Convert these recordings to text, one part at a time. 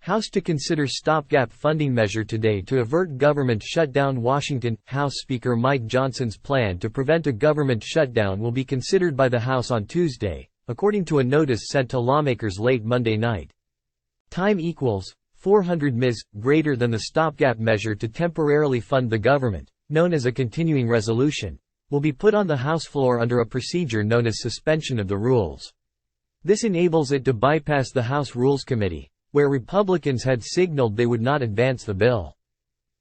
House to consider stopgap funding measure today to avert government shutdown. Washington, House Speaker Mike Johnson's plan to prevent a government shutdown will be considered by the House on Tuesday, according to a notice sent to lawmakers late Monday night. Time equals 400 ms. greater than the stopgap measure to temporarily fund the government, known as a continuing resolution, will be put on the House floor under a procedure known as suspension of the rules. This enables it to bypass the House Rules Committee, where Republicans had signaled they would not advance the bill.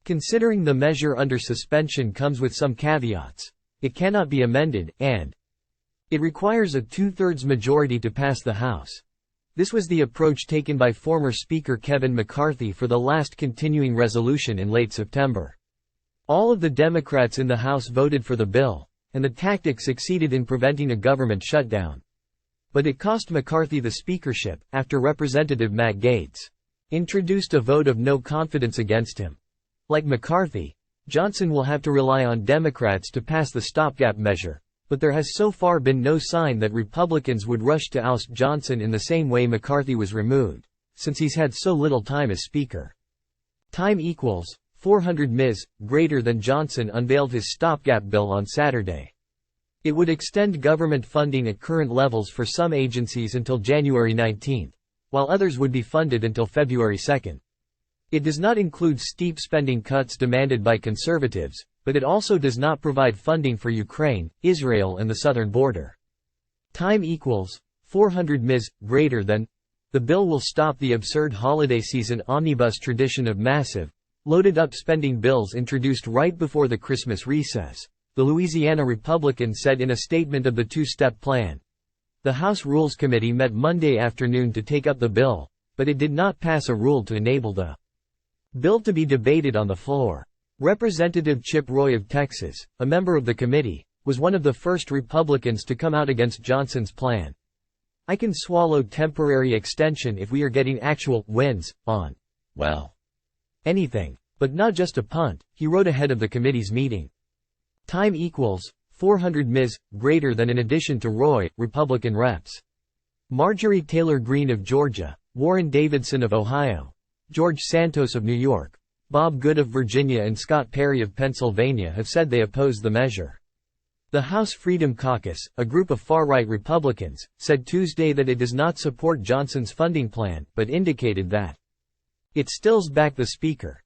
Considering the measure under suspension comes with some caveats. It cannot be amended, and it requires a two-thirds majority to pass the House. This was the approach taken by former Speaker Kevin McCarthy for the last continuing resolution in late September. All of the Democrats in the House voted for the bill, and the tactic succeeded in preventing a government shutdown. But it cost McCarthy the speakership, after Representative Matt Gaetz introduced a vote of no confidence against him. Like McCarthy, Johnson will have to rely on Democrats to pass the stopgap measure, but there has so far been no sign that Republicans would rush to oust Johnson in the same way McCarthy was removed, since he's had so little time as Speaker. Time equals 400 ms. greater than. Johnson unveiled his stopgap bill on Saturday. It would extend government funding at current levels for some agencies until January 19, while others would be funded until February 2. It does not include steep spending cuts demanded by conservatives, but it also does not provide funding for Ukraine, Israel and the southern border. Time equals 400 ms. greater than. The bill will stop the absurd holiday season omnibus tradition of massive, loaded-up spending bills introduced right before the Christmas recess, the Louisiana Republican said in a statement of the two-step plan. The House Rules Committee met Monday afternoon to take up the bill, but it did not pass a rule to enable the bill to be debated on the floor. Representative Chip Roy of Texas, a member of the committee, was one of the first Republicans to come out against Johnson's plan. "I can swallow temporary extension if we are getting actual wins on, well, anything, but not just a punt," he wrote ahead of the committee's meeting. Time equals 400 ms. greater than. In addition to Roy, Republican Reps. Marjorie Taylor Greene of Georgia, Warren Davidson of Ohio, George Santos of New York, Bob Good of Virginia and Scott Perry of Pennsylvania have said they oppose the measure. The House Freedom Caucus, a group of far-right Republicans, said Tuesday that it does not support Johnson's funding plan, but indicated that it stills back the Speaker.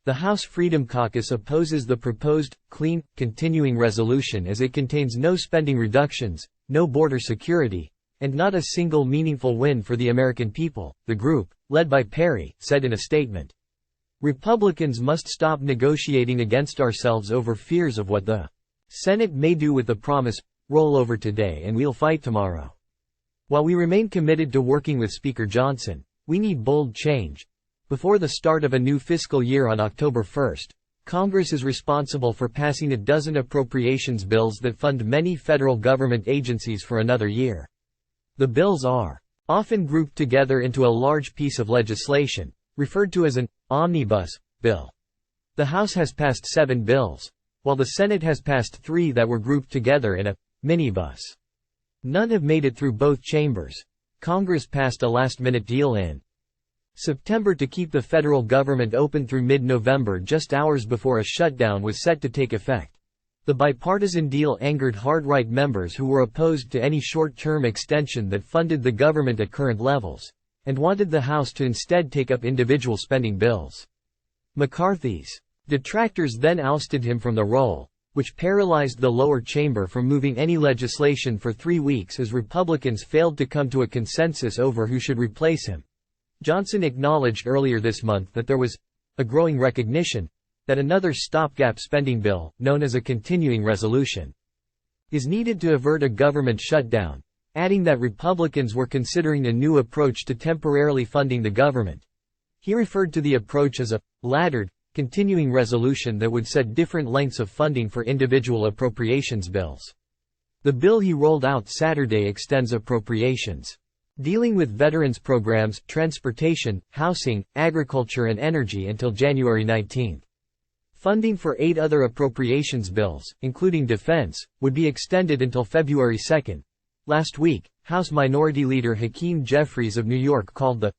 The House Freedom Caucus opposes the proposed, clean, continuing resolution as it contains no spending reductions, no border security, and not a single meaningful win for the American people, the group, led by Perry, said in a statement. Republicans must stop negotiating against ourselves over fears of what the Senate may do with the promise, roll over today and we'll fight tomorrow. While we remain committed to working with Speaker Johnson, we need bold change. Before the start of a new fiscal year on October 1, Congress is responsible for passing a dozen appropriations bills that fund many federal government agencies for another year. The bills are often grouped together into a large piece of legislation, referred to as an omnibus bill. The House has passed 7 bills, while the Senate has passed 3 that were grouped together in a minibus. None have made it through both chambers. Congress passed a last-minute deal in September to keep the federal government open through mid-November, just hours before a shutdown was set to take effect. The bipartisan deal angered hard-right members who were opposed to any short-term extension that funded the government at current levels, and wanted the House to instead take up individual spending bills. McCarthy's detractors then ousted him from the role, which paralyzed the lower chamber from moving any legislation for 3 weeks as Republicans failed to come to a consensus over who should replace him. Johnson acknowledged earlier this month that there was a growing recognition that another stopgap spending bill, known as a continuing resolution, is needed to avert a government shutdown, adding that Republicans were considering a new approach to temporarily funding the government. He referred to the approach as a laddered, continuing resolution that would set different lengths of funding for individual appropriations bills. The bill he rolled out Saturday extends appropriations dealing with veterans programs, transportation, housing, agriculture and energy until January 19. Funding for 8 other appropriations bills, including defense, would be extended until February 2. Last week, House Minority Leader Hakeem Jeffries of New York called the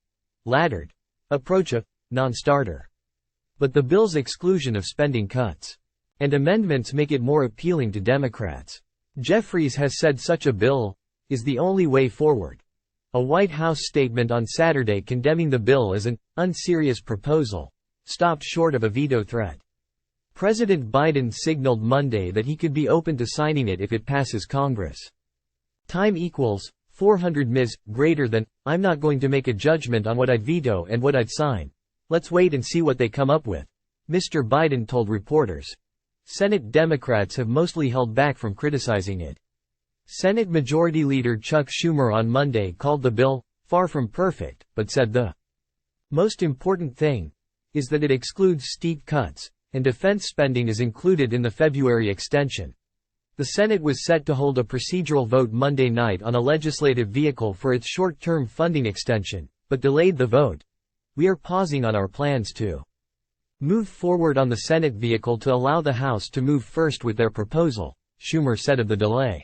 laddered approach a non-starter. But the bill's exclusion of spending cuts and amendments make it more appealing to Democrats. Jeffries has said such a bill is the only way forward. A White House statement on Saturday condemning the bill as an unserious proposal stopped short of a veto threat. President Biden signaled Monday that he could be open to signing it if it passes Congress. Time equals 400 ms. greater than, I'm not going to make a judgment on what I'd veto and what I'd sign. Let's wait and see what they come up with, Mr. Biden told reporters. Senate Democrats have mostly held back from criticizing it. Senate Majority Leader Chuck Schumer on Monday called the bill far from perfect, but said the most important thing is that it excludes steep cuts, and defense spending is included in the February extension. The Senate was set to hold a procedural vote Monday night on a legislative vehicle for its short-term funding extension, but delayed the vote. We are pausing on our plans to move forward on the Senate vehicle to allow the House to move first with their proposal, Schumer said of the delay.